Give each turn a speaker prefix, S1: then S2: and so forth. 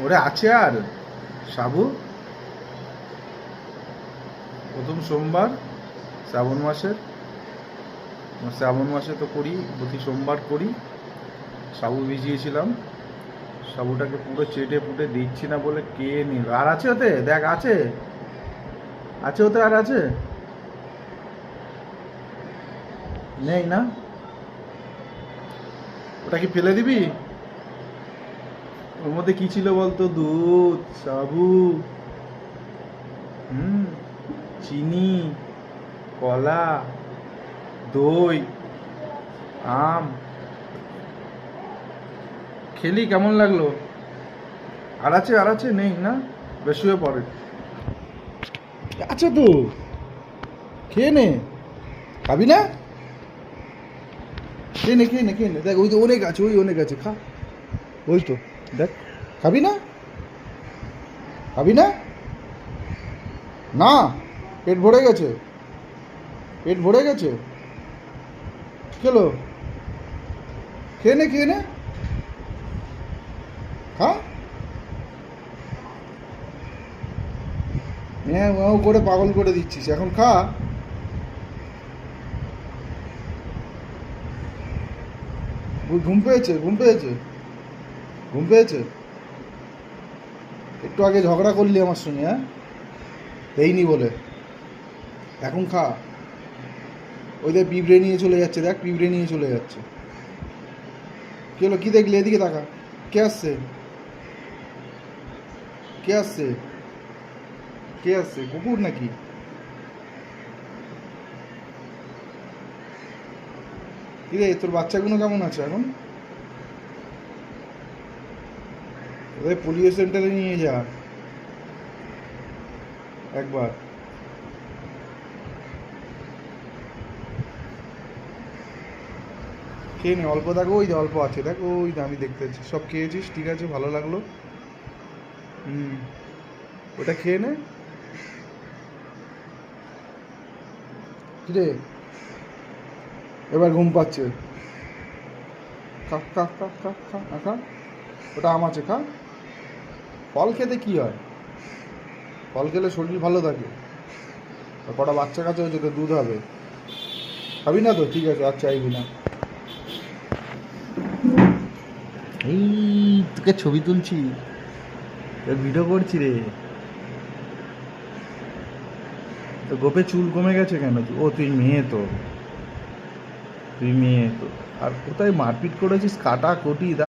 S1: ওরে আছে আর সাবু প্রথম সোমবার শ্রাবণ মাসে তো করি, প্রতি সোমবার করি। সাবু ভিজিয়েছিলাম, সাবুটাকে পুরো চেটে পুটে দিচ্ছি না বলে কে নিল। আর আছে ওতে, দেখ আছে, আছে ওতে, আর আছে, নেই না? ওটা কি ফেলে দিবি? ওর মধ্যে কি ছিল বলতো? দুধ, সাবু, হুম, চিনি, কলা, দই, আম। খেলি কেমন লাগলো? আর আছে, আর আছে, নেই না? বেশ, শুয়ে পড়ে। আচ্ছা তো খেয়ে নে, খাবি না? খেয়ে নে, খেয়ে নে, খেয়ে নে, দেখ ওই তো অনেক আছে, ওই অনেক আছে, খা। ওই তো দেখ, খাবি না? খাবি না? না, পেট ভরে গেছে, পেট ভরে গেছে। চলো, খেয়ে নে, খেয়ে নে, খা। হ্যাঁ, ও করে পাগল করে দিচ্ছিস, এখন খা। ঘুম পেয়েছে, ঘুম পেয়েছে, ঘুম পেয়েছে। একটু আগে ঝগড়া করলি আমার সঙ্গে, হ্যাঁ, দেইনি বলে। এখন খা। ওই দেখ পিঁপড়ে নিয়ে চলে যাচ্ছে, দেখ পিঁপড়ে নিয়ে চলে যাচ্ছে। কি হলো, কি দেখলি? এদিকে তাকা। কে আসছে? কে আসছে? কে আসছে? কুকুর নাকি? কি রে, তোর বাচ্চাগুলো কেমন আছে এখন? ওদের পোলিও সেন্টারে নিয়ে যা একবার। খেয়ে নে, অল্প দেখো, ওই যে অল্প আছে, দেখ ওই যে, আমি দেখতে পাচ্ছি। সব খেয়েছিস, ঠিক আছে, ভালো লাগলো। হুম, ওটা খেয়ে নে। কি রে, এবার ঘুম পাচ্ছে। খা, খা, খা, খা, খা, খা। ওটা আম আছে, খা। ফল খেতে কি হয়? ফল খেলে শরীর ভালো থাকে। আর কটা বাচ্চা কাছে হয়েছে তো, দুধ হবে। খাবি না তো, ঠিক আছে, আর চাইবি না। এই, তোকে ছবি তুলছি, ভিডিও করছি রে। তো গোপে চুল কমে গেছে কেন? ও তুই মেয়ে তো, তুই মেয়ে তো। আর কোথায় মারপিট করেছিস, কাটা কটি।